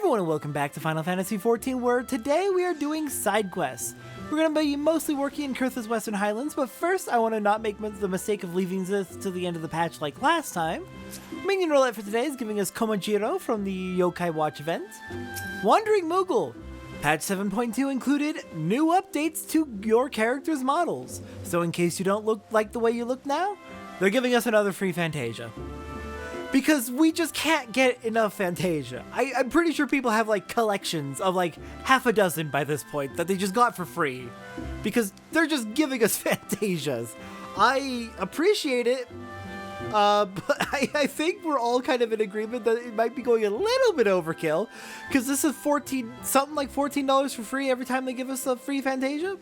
everyone and welcome back to Final Fantasy XIV, where today we are doing side quests. We're going to be mostly working in Kurtha's Western Highlands, but first I want to not make the mistake of leaving this to the end of the patch like last time. Minion roulette for today is giving us Komajiro from the Yokai Watch event. Wandering Moogle! Patch 7.2 included new updates to your character's models, so in case you don't look like the way you look now, they're giving us another free Fantasia. Because we just can't get enough Fantasia. I'm pretty sure people have like collections of like half a dozen by this point that they just got for free. Because they're just giving us Fantasias. I appreciate it, but I think we're all kind of in agreement that it might be going a little bit overkill. Because this is something like $14 for free every time they give us a free Fantasia.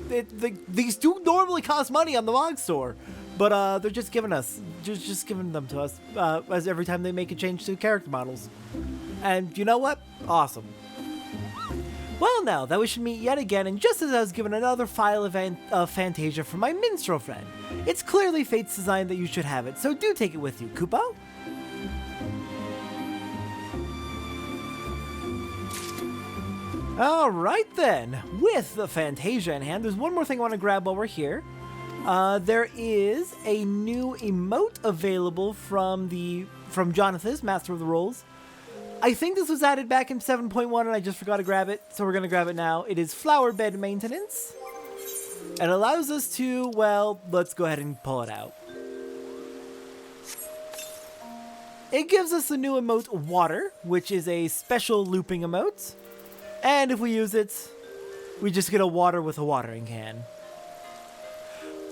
These do normally cost money on the mod store. But they're just giving them to us as every time they make a change to character models. And you know what? Awesome. Well, now that we should meet yet again, and just as I was given another file of Fantasia from my minstrel friend, it's clearly Fate's design that you should have it, so do take it with you, Kupo. Alright then, with the Fantasia in hand, there's one more thing I want to grab while we're here. There is a new emote available from Jonathan's Master of the Rolls. I think this was added back in 7.1 and I just forgot to grab it, so we're going to grab it now. It is Flower Bed Maintenance. It allows us to, well, let's go ahead and pull it out. It gives us the new emote Water, which is a special looping emote. And if we use it, we just get a water with a watering can.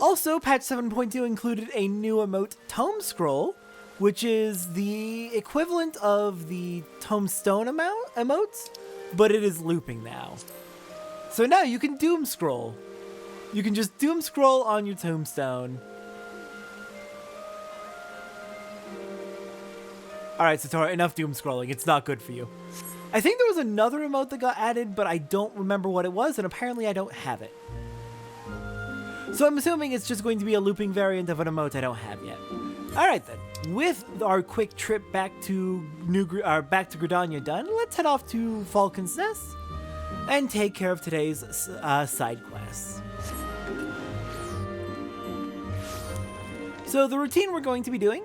Also, patch 7.2 included a new emote, Tome Scroll, which is the equivalent of the Tombstone emote, but it is looping now. So now you can Doom Scroll. You can just Doom Scroll on your tombstone. Alright, Satora, enough Doom Scrolling. It's not good for you. I think there was another emote that got added, but I don't remember what it was, and apparently I don't have it. So I'm assuming it's just going to be a looping variant of an emote I don't have yet. Alright then, with our quick trip back to Gridania done, let's head off to Falcon's Nest and take care of today's side quests. So the routine we're going to be doing,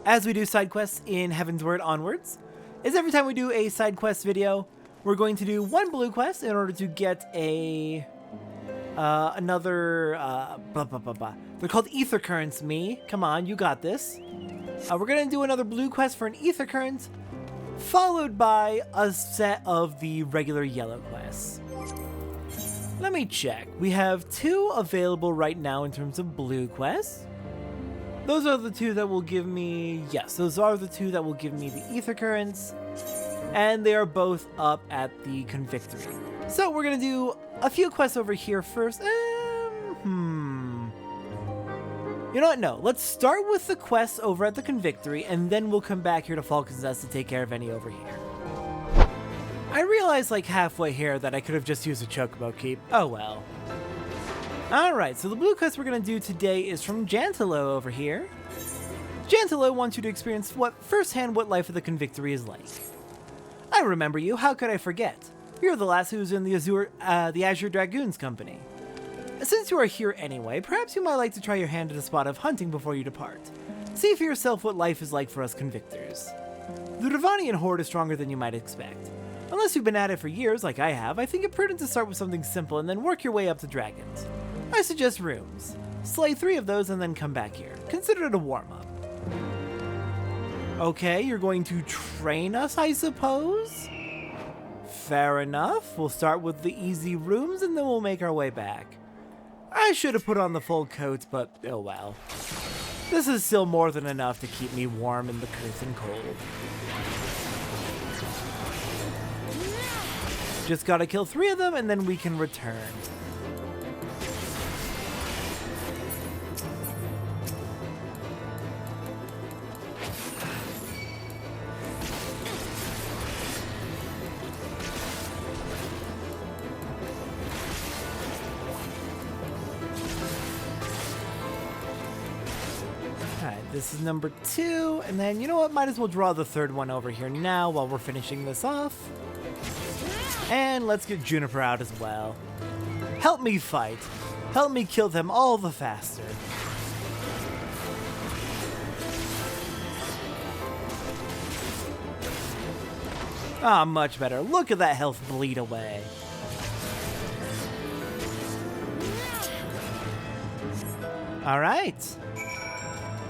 as we do side quests in Heavensward onwards, is every time we do a side quest video, we're going to do one blue quest in order to get another, They're called ether currents, me. Come on, you got this. We're gonna do another blue quest for an ether current, followed by a set of the regular yellow quests. Let me check. We have 2 available right now in terms of blue quests. Those are the 2 that will give me, yes, those are the 2 that will give me the ether currents, and they are both up at the Convictory. So we're gonna do a few quests over here first. You know what? No. Let's start with the quests over at the Convictory, and then we'll come back here to Falcon's Nest to take care of any over here. I realized like halfway here that I could have just used a Chocobo Keep. Oh well. Alright, so the blue quest we're gonna do today is from Jantalo over here. Jantalo wants you to experience firsthand what life at the Convictory is like. I remember you. How could I forget? You're the last who's in the Azure Dragoons company. Since you are here anyway, perhaps you might like to try your hand at a spot of hunting before you depart. See for yourself what life is like for us convictors. The Ravanian horde is stronger than you might expect. Unless you've been at it for years like I have, I think it prudent to start with something simple and then work your way up to dragons. I suggest rooms. Slay 3 of those and then come back here. Consider it a warm-up. Okay, you're going to train us, I suppose? Fair enough. We'll start with the easy rooms and then we'll make our way back. I should have put on the full coat, but oh well. This is still more than enough to keep me warm in the cursing cold. Just gotta kill 3 of them and then we can return. Alright, this is number 2, and then, you know what, might as well draw the third one over here now while we're finishing this off. And let's get Juniper out as well. Help me fight. Help me kill them all the faster. Ah, much better. Look at that health bleed away. Alright.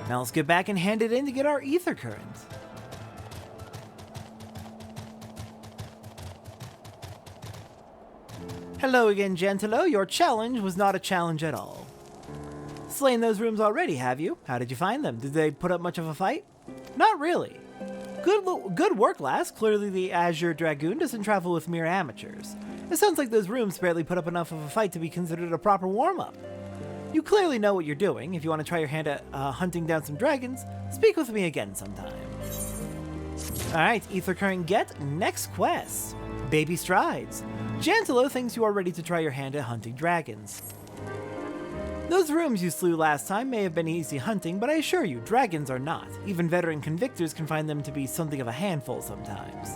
Now let's get back and hand it in to get our ether current. Hello again, Gentilo. Your challenge was not a challenge at all. Slain those rooms already, have you? How did you find them? Did they put up much of a fight? Not really. Good work, lass. Clearly the Azure Dragoon doesn't travel with mere amateurs. It sounds like those rooms barely put up enough of a fight to be considered a proper warm-up. You clearly know what you're doing. If you want to try your hand at hunting down some dragons, speak with me again sometime. Alright, ether current get. Next quest. Baby Strides. Jantilo thinks you are ready to try your hand at hunting dragons. Those rooms you slew last time may have been easy hunting, but I assure you, dragons are not. Even veteran convictors can find them to be something of a handful sometimes.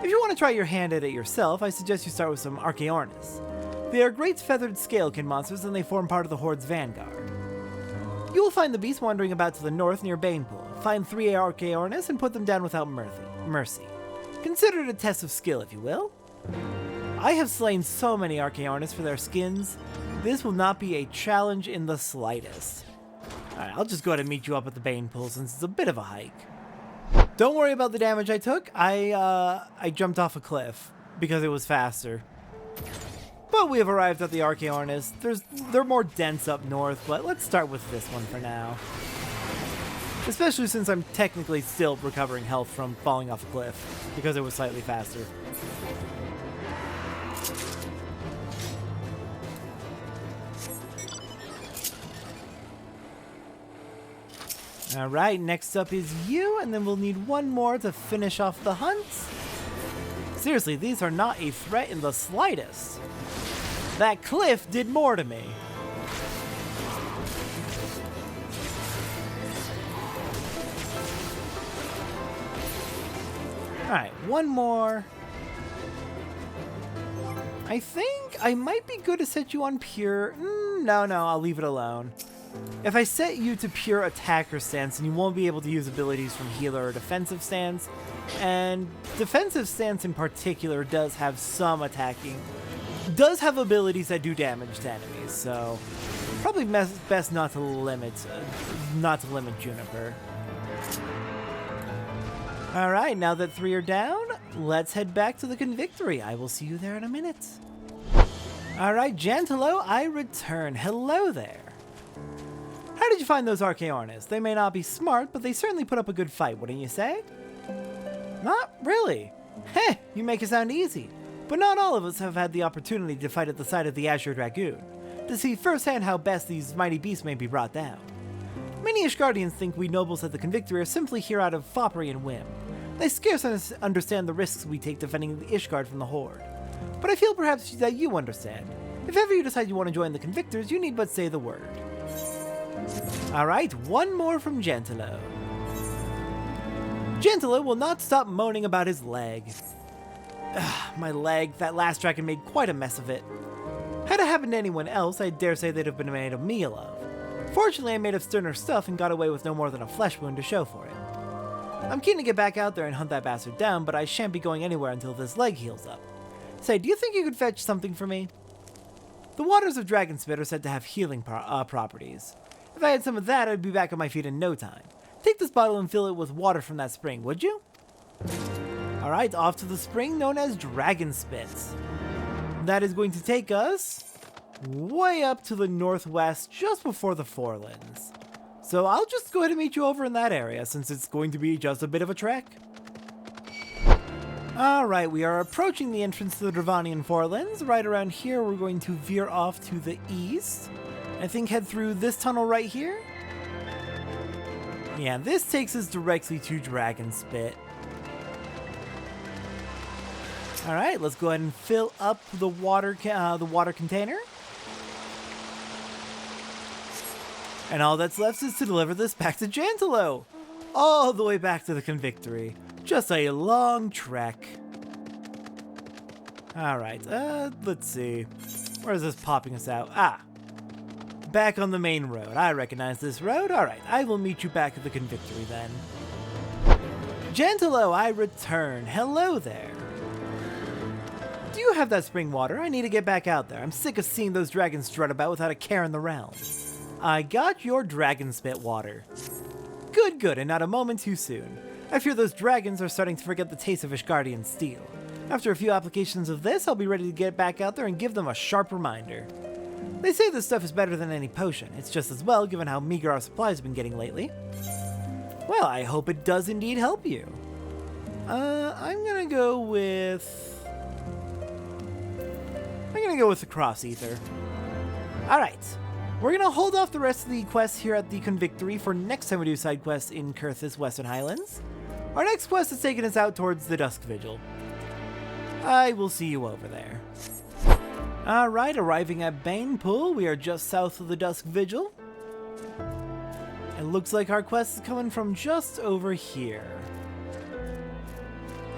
If you want to try your hand at it yourself, I suggest you start with some Archaeornis. They are great feathered scalekin monsters and they form part of the Horde's vanguard. You will find the beast wandering about to the north near Banepool. Find 3 Archaeornis and put them down without mercy. Consider it a test of skill, if you will. I have slain so many Archaeornis for their skins. This will not be a challenge in the slightest. Alright, I'll just go ahead and meet you up at the Banepool since it's a bit of a hike. Don't worry about the damage I took. I jumped off a cliff because it was faster. But we have arrived at the Archaeornis. They're more dense up north, but let's start with this one for now. Especially since I'm technically still recovering health from falling off a cliff because it was slightly faster. Alright, next up is you, and then we'll need one more to finish off the hunt. Seriously, these are not a threat in the slightest. That cliff did more to me. Alright, one more. I think I might be good to set you on pure... No, I'll leave it alone. If I set you to pure attacker stance, then you won't be able to use abilities from healer or defensive stance. And defensive stance in particular does have some attacking. Does have abilities that do damage to enemies, so probably best not to limit Juniper. Alright, now that 3 are down, let's head back to the Convictory. I will see you there in a minute. Alright, Gentilo, I return. Hello there. How did you find those Archaeornis? They may not be smart, but they certainly put up a good fight, wouldn't you say? Not really. Heh, you make it sound easy. But not all of us have had the opportunity to fight at the side of the Azure Dragoon, to see firsthand how best these mighty beasts may be brought down. Many Ishgardians think we nobles at the Convictory are simply here out of foppery and whim. They scarce understand the risks we take defending the Ishgard from the Horde. But I feel perhaps that you understand. If ever you decide you want to join the Convictors, you need but say the word. Alright, one more from Gentilo. Gentilo will not stop moaning about his leg. My leg, that last dragon made quite a mess of it. Had it happened to anyone else, I dare say they'd have been made a meal of. Fortunately, I'm made of sterner stuff and got away with no more than a flesh wound to show for it. I'm keen to get back out there and hunt that bastard down, but I shan't be going anywhere until this leg heals up. Say, do you think you could fetch something for me? The waters of Dragonspit are said to have healing properties. If I had some of that, I'd be back on my feet in no time. Take this bottle and fill it with water from that spring, would you? Alright, off to the spring known as Dragonspit. That is going to take us way up to the northwest, just before the Forelands. So I'll just go ahead and meet you over in that area, since it's going to be just a bit of a trek. Alright, we are approaching the entrance to the Dravanian Forelands. Right around here, we're going to veer off to the east. I think head through this tunnel right here. Yeah, this takes us directly to Dragonspit. Alright, let's go ahead and fill up the water container. And all that's left is to deliver this back to Jantelo. All the way back to the Convictory. Just a long trek. Alright, let's see. Where is this popping us out? Ah! Back on the main road. I recognize this road. Alright, I will meet you back at the Convictory then. Jantelo, I return. Hello there. Do you have that spring water? I need to get back out there. I'm sick of seeing those dragons strut about without a care in the realm. I got your dragon spit water. Good, good, and not a moment too soon. I fear those dragons are starting to forget the taste of Ishgardian steel. After a few applications of this, I'll be ready to get back out there and give them a sharp reminder. They say this stuff is better than any potion. It's just as well given how meager our supplies have been getting lately. Well, I hope it does indeed help you. I'm gonna go with the Cross Ether. Alright. We're gonna hold off the rest of the quests here at the Convictory for next time we do side quests in Kurth's Western Highlands. Our next quest is taking us out towards the Dusk Vigil. I will see you over there. Alright, arriving at Banepool, we are just south of the Dusk Vigil. It looks like our quest is coming from just over here.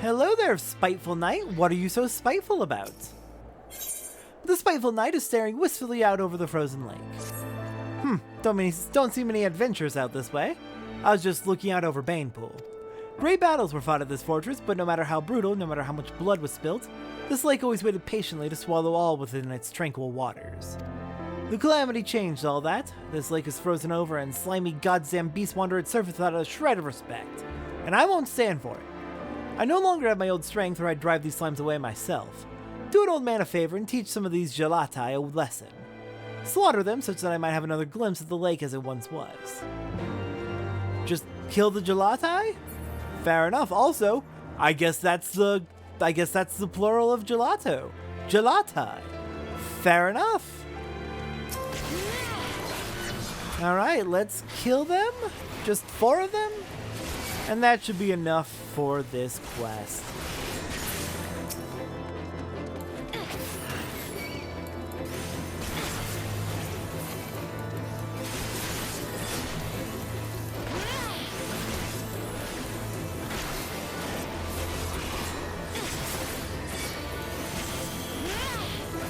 Hello there, spiteful knight. What are you so spiteful about? The spiteful knight is staring wistfully out over the frozen lake. Don't see many adventures out this way. I was just looking out over Banepool. Great battles were fought at this fortress, but no matter how brutal, no matter how much blood was spilt, this lake always waited patiently to swallow all within its tranquil waters. The calamity changed all that. This lake is frozen over and slimy goddamn beasts wander its surface without a shred of respect. And I won't stand for it. I no longer have my old strength where I'd drive these slimes away myself. Do an old man a favor and teach some of these gelatai a lesson. Slaughter them such that I might have another glimpse of the lake as it once was. Just kill the gelatai? Fair enough. Also, I guess that's the plural of gelato. Gelatai. Fair enough. Alright, let's kill them. Just 4 of them. And that should be enough for this quest.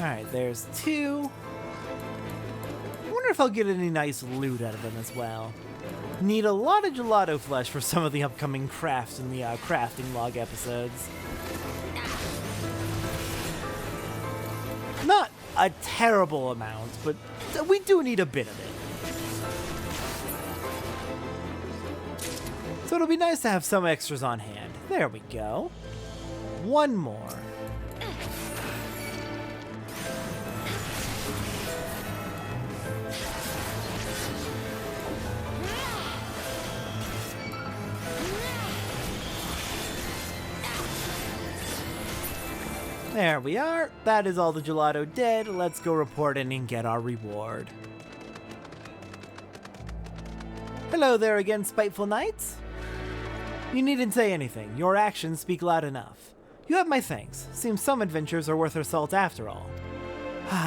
Alright, there's 2. I wonder if I'll get any nice loot out of them as well. Need a lot of gelato flesh for some of the upcoming crafts in the crafting log episodes. Not a terrible amount, but we do need a bit of it. So it'll be nice to have some extras on hand. There we go. 1 more. There we are. That is all the gelato dead. Let's go report in and get our reward. Hello there again, spiteful knights. You needn't say anything. Your actions speak loud enough. You have my thanks. Seems some adventures are worth their salt after all.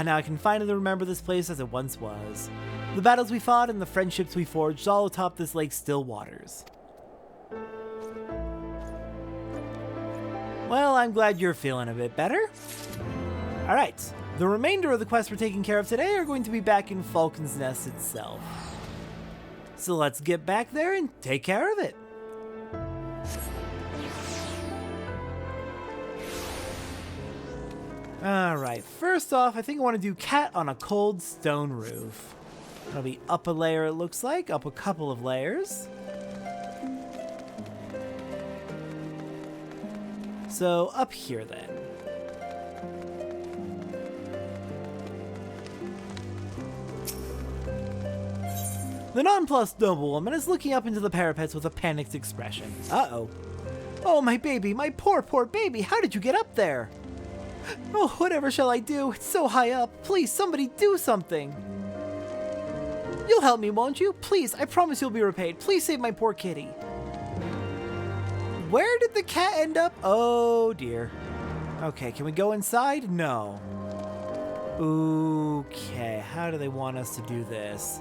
Now I can finally remember this place as it once was. The battles we fought and the friendships we forged all atop this lake's still waters. Well, I'm glad you're feeling a bit better. Alright, the remainder of the quests we're taking care of today are going to be back in Falcon's Nest itself. So let's get back there and take care of it. Alright, first off, I think I want to do Cat on a Cold Stone Roof. It'll be up a layer, it looks like, up a couple of layers. So, up here then. The nonplussed noblewoman is looking up into the parapets with a panicked expression. Uh-oh. Oh, my baby, my poor, poor baby, how did you get up there? Oh, whatever shall I do? It's so high up. Please, somebody do something. You'll help me, won't you? Please, I promise you'll be repaid. Please save my poor kitty. Where did the cat end up? Oh dear. Okay, can we go inside? No. Okay, how do they want us to do this?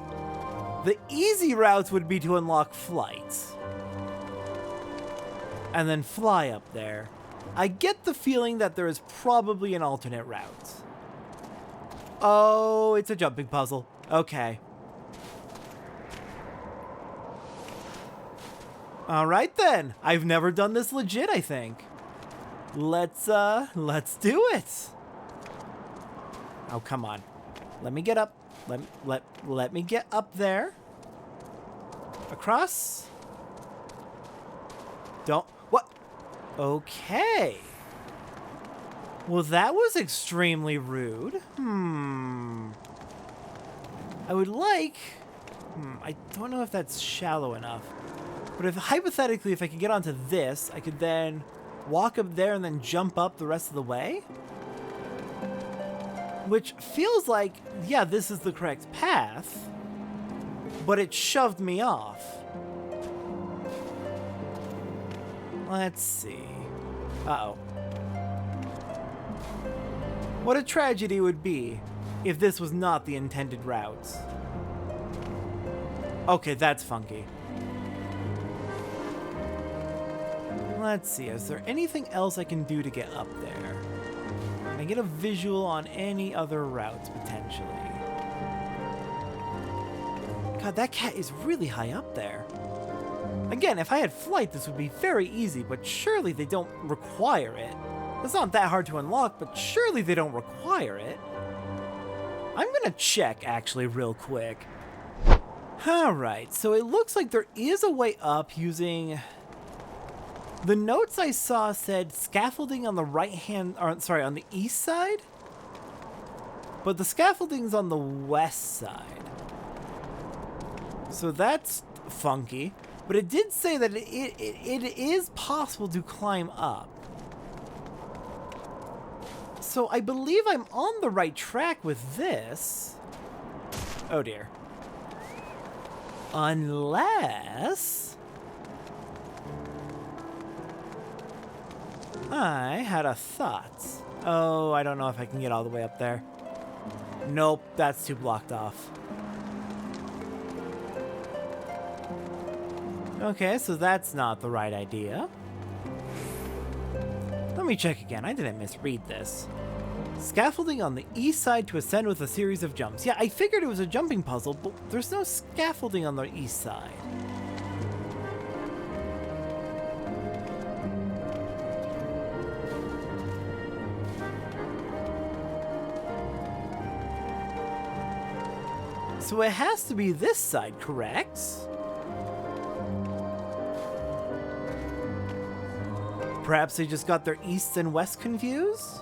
The easy routes would be to unlock flight. And then fly up there. I get the feeling that there is probably an alternate route. Oh, it's a jumping puzzle. Okay. Alright then. I've never done this legit, I think. Let's do it. Oh, come on. Let me get up. Let me get up there. Across. Don't. What? Okay. Well, that was extremely rude. I would like... I don't know if that's shallow enough. But if hypothetically, if I could get onto this, I could then walk up there and then jump up the rest of the way. Which feels like, yeah, this is the correct path. But it shoved me off. Let's see. Uh-oh. What a tragedy it would be if this was not the intended route. Okay, that's funky. Let's see, is there anything else I can do to get up there? Can I get a visual on any other routes, potentially? God, that cat is really high up there. Again, if I had flight, this would be very easy, but surely they don't require it. It's not that hard to unlock, but surely they don't require it. I'm gonna check, actually, real quick. Alright, so it looks like there is a way up using... The notes I saw said scaffolding on the right hand, or sorry, on the east side? But the scaffolding's on the west side. So that's funky. But it did say that it is possible to climb up. So I believe I'm on the right track with this. Oh dear. Unless... I had a thought. Oh, I don't know if I can get all the way up there. Nope, that's too blocked off. Okay, so that's not the right idea. Let me check again. I didn't misread this. Scaffolding on the east side to ascend with a series of jumps. Yeah, I figured it was a jumping puzzle, but there's no scaffolding on the east side. So it has to be this side, correct? Perhaps they just got their east and west confused?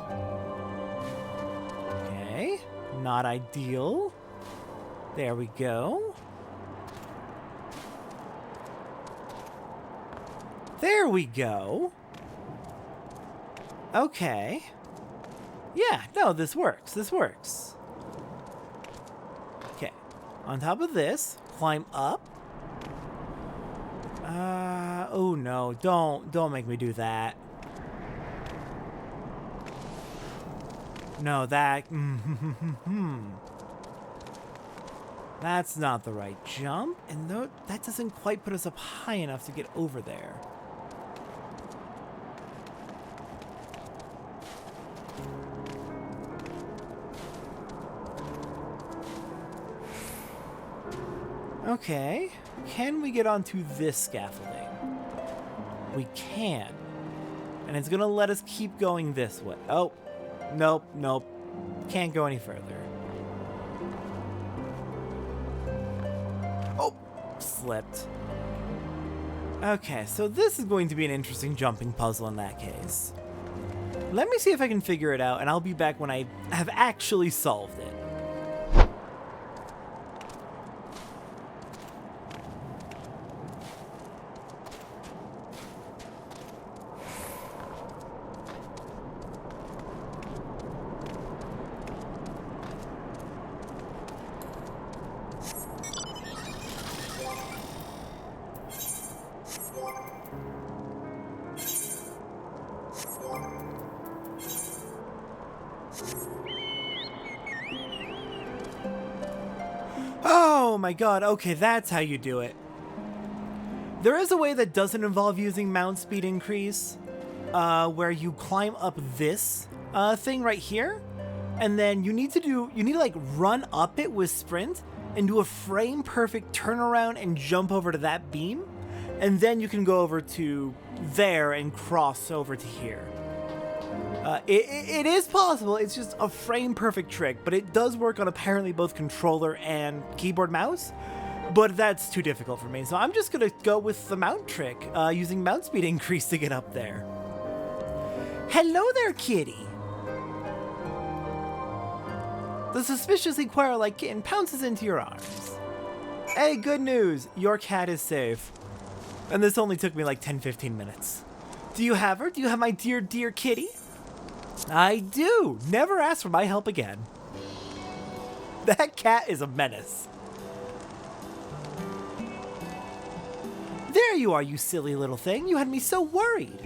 Okay, not ideal. There we go. There we go. Okay. Yeah, no, this works. This works. Okay. On top of this, climb up. Oh no, don't make me do that. No, that... That's not the right jump, and that doesn't quite put us up high enough to get over there. Okay, can we get onto this scaffolding? We can. And it's gonna let us keep going this way. Oh, nope, nope. Can't go any further. Oh, slipped. Okay, so this is going to be an interesting jumping puzzle in that case. Let me see if I can figure it out, and I'll be back when I have actually solved it. Oh my god, okay, that's how you do it. There is a way that doesn't involve using mount speed increase, where you climb up this thing right here, and then you need to like run up it with sprint and do a frame perfect turnaround and jump over to that beam, and then you can go over to there and cross over to here. It is possible, it's just a frame perfect trick, but it does work on apparently both controller and keyboard mouse, but that's too difficult for me, so I'm just gonna go with the mount trick, using mount speed increase to get up there. Hello there, kitty! The suspiciously choir-like kitten pounces into your arms. Hey, good news! Your cat is safe. And this only took me like 10-15 minutes. Do you have her? Do you have my dear, dear kitty? I do! Never ask for my help again. That cat is a menace. There you are, you silly little thing. You had me so worried.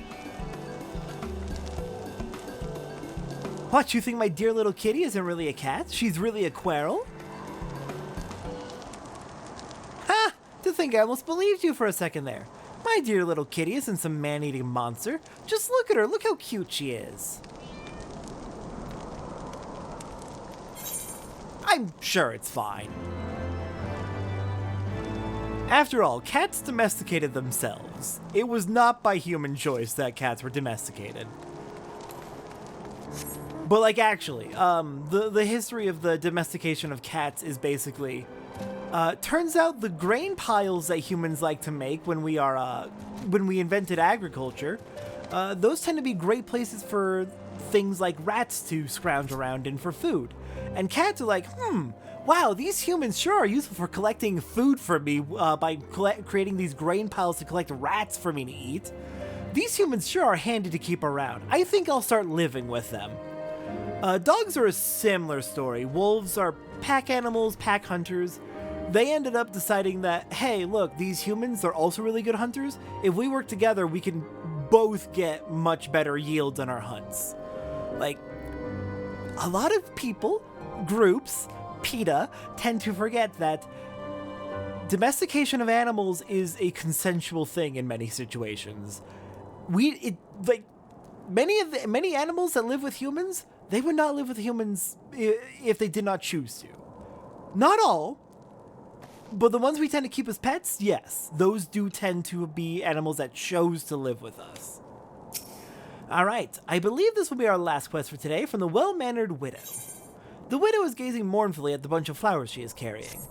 What, you think my dear little kitty isn't really a cat? She's really a squirrel? Ha! To think I almost believed you for a second there. My dear little kitty isn't some man-eating monster. Just look at her. Look how cute she is. I'm sure it's fine. After all, cats domesticated themselves. It was not by human choice that cats were domesticated. But like actually, the history of the domestication of cats is basically, turns out the grain piles that humans like to make when we invented agriculture, those tend to be great places for things like rats to scrounge around in for food. And cats are like, wow, these humans sure are useful for collecting food for me by creating these grain piles to collect rats for me to eat. These humans sure are handy to keep around. I think I'll start living with them. Dogs are a similar story. Wolves are pack animals, pack hunters. They ended up deciding that, hey, look, these humans are also really good hunters. If we work together, we can both get much better yields on our hunts. Like, a lot of people, groups, PETA, tend to forget that domestication of animals is a consensual thing in many situations. Many animals that live with humans, they would not live with humans if they did not choose to. Not all, but the ones we tend to keep as pets, yes, those do tend to be animals that chose to live with us. Alright, I believe this will be our last quest for today from the well-mannered widow. The widow is gazing mournfully at the bunch of flowers she is carrying.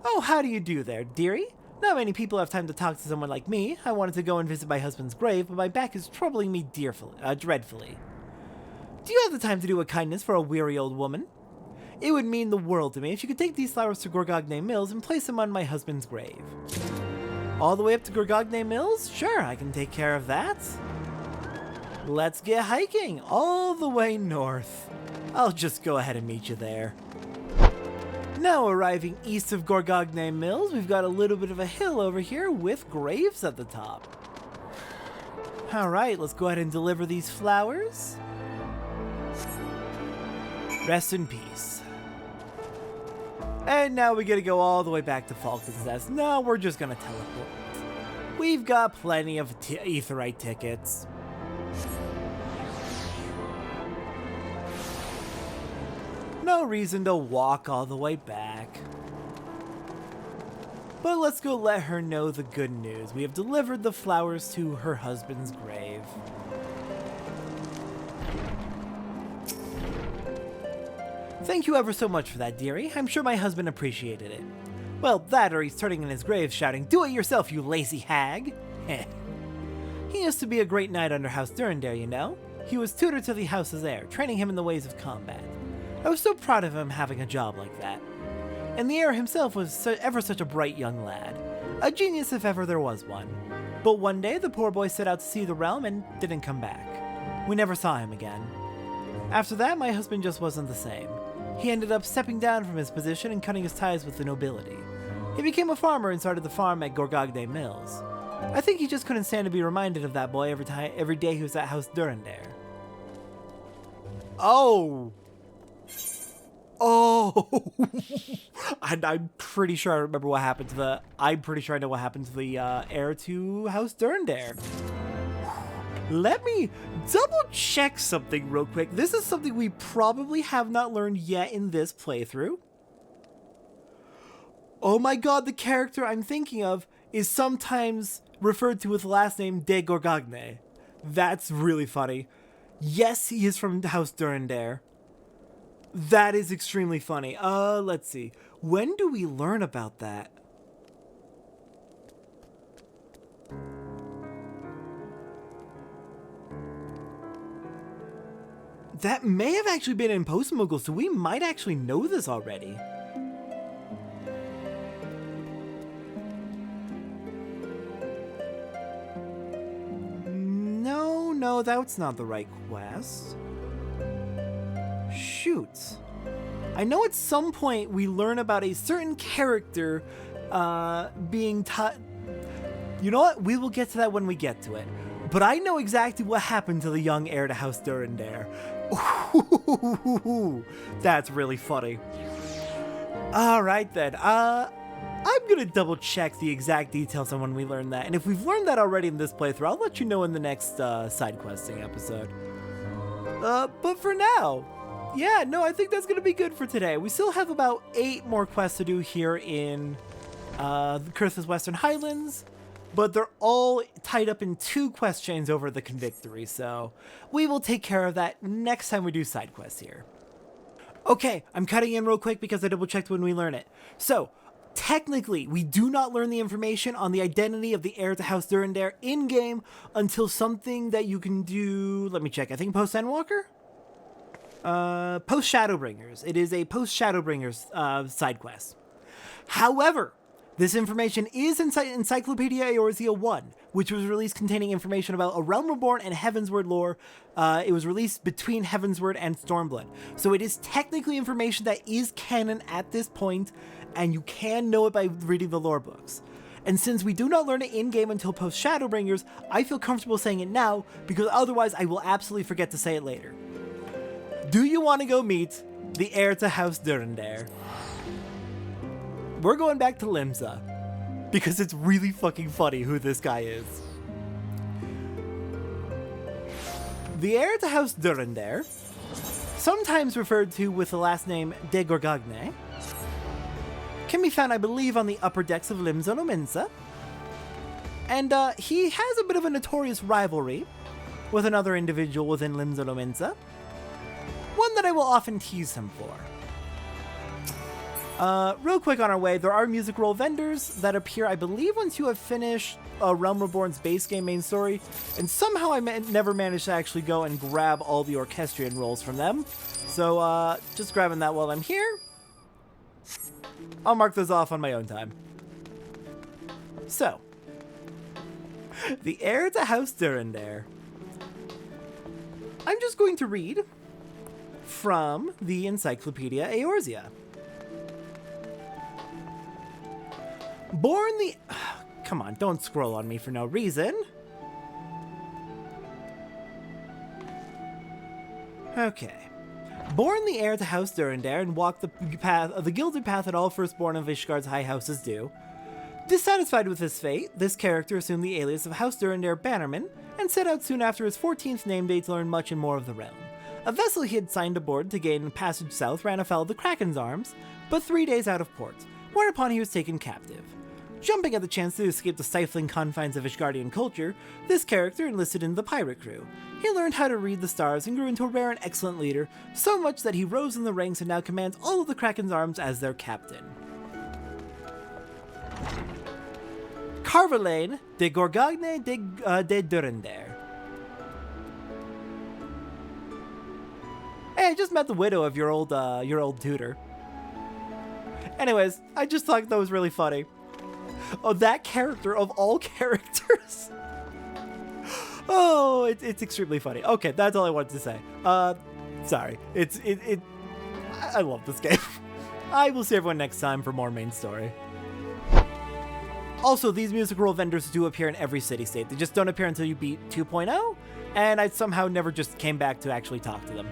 Oh, how do you do there, dearie? Not many people have time to talk to someone like me. I wanted to go and visit my husband's grave, but my back is troubling me dreadfully. Do you have the time to do a kindness for a weary old woman? It would mean the world to me if you could take these flowers to Gorgogne Mills and place them on my husband's grave. All the way up to Gorgogne Mills? Sure, I can take care of that. Let's get hiking all the way north. I'll just go ahead and meet you there. Now arriving east of Gorgogne Mills, we've got a little bit of a hill over here with graves at the top. Alright, let's go ahead and deliver these flowers. Rest in peace. And now we gotta go all the way back to Falcon's Nest. No, we're just gonna teleport. We've got plenty of Aetheryte tickets. No reason to walk all the way back. But let's go let her know the good news. We have delivered the flowers to her husband's grave. Thank you ever so much for that, dearie. I'm sure my husband appreciated it. Well, that or he's turning in his grave shouting, "Do it yourself, you lazy hag!" He used to be a great knight under House Durendaire, you know. He was tutor to the House's heir, training him in the ways of combat. I was so proud of him having a job like that. And the heir himself was ever such a bright young lad. A genius if ever there was one. But one day the poor boy set out to see the realm and didn't come back. We never saw him again. After that, my husband just wasn't the same. He ended up stepping down from his position and cutting his ties with the nobility. He became a farmer and started the farm at Gorgogne Mills. I think he just couldn't stand to be reminded of that boy every day he was at House Durendaire. Oh! Oh, I'm pretty sure I remember what happened to the. I'm pretty sure I know what happened to the heir to House Durendaire. Let me double check something real quick. This is something we probably have not learned yet in this playthrough. Oh my god, the character I'm thinking of is sometimes referred to with the last name de Gorgagne. That's really funny. Yes, he is from House Durendaire. That is extremely funny. Let's see. When do we learn about that? That may have actually been in Post-Moogle, so we might actually know this already. No, that's not the right quest. Shoot. I know at some point we learn about a certain character being taught. You know what? We will get to that when we get to it. But I know exactly what happened to the young heir to House Durendaire. Ooh, that's really funny. Alright then, I'm gonna double check the exact details on when we learn that, and if we've learned that already in this playthrough, I'll let you know in the next side questing episode. But for now, yeah, no, I think that's gonna be good for today. We still have about 8 more quests to do here in Curth's Western Highlands, but they're all tied up in 2 quest chains over the Convictory, so we will take care of that next time we do side quests here. Okay, I'm cutting in real quick because I double checked when we learn it. So, technically, we do not learn the information on the identity of the heir to House Durendaire in-game until something that you can do, let me check, I think post-Endwalker? Post-Shadowbringers. It is a post-Shadowbringers side quest. However, this information is in Encyclopedia Eorzea 1, which was released containing information about A Realm Reborn and Heavensward lore. It was released between Heavensward and Stormblood. So it is technically information that is canon at this point, and you can know it by reading the lore books. And since we do not learn it in-game until post-Shadowbringers, I feel comfortable saying it now, because otherwise I will absolutely forget to say it later. Do you want to go meet the heir to House Durendaire? We're going back to Limsa, because it's really fucking funny who this guy is. The heir to House Durendaire, sometimes referred to with the last name de Gorgagne, can be found, I believe, on the upper decks of Limsa no Minsa, and he has a bit of a notorious rivalry with another individual within Limsa no Minsa, one that I will often tease him for. Real quick on our way, there are music roll vendors that appear, I believe, once you have finished Realm Reborn's base game main story, and somehow I never managed to actually go and grab all the orchestrion rolls from them, so just grabbing that while I'm here. I'll mark those off on my own time. So, the heir to House Durendaire. I'm just going to read from the Encyclopedia Eorzea. Born the... Come on, don't scroll on me for no reason. Okay. Born the heir to House Durendaire and walked the gilded path that all firstborn of Ishgard's high houses do. Dissatisfied with his fate, this character assumed the alias of House Durendaire Bannerman and set out soon after his 14th name day to learn much and more of the realm. A vessel he had signed aboard to gain passage south ran afoul of the Kraken's arms, but 3 days out of port, whereupon he was taken captive. Jumping at the chance to escape the stifling confines of Ishgardian culture, this character enlisted in the pirate crew. He learned how to read the stars and grew into a rare and excellent leader, so much that he rose in the ranks and now commands all of the Kraken's arms as their captain. Carvalane de Gorgagne de Durendaire. Hey, I just met the widow of your old tutor. Anyways, I just thought that was really funny. Oh, that character of all characters. Oh, it's extremely funny. Okay, that's all I wanted to say. Sorry. I love this game. I will see everyone next time for more main story. Also, these music roll vendors do appear in every city-state. They just don't appear until you beat 2.0, and I somehow never just came back to actually talk to them.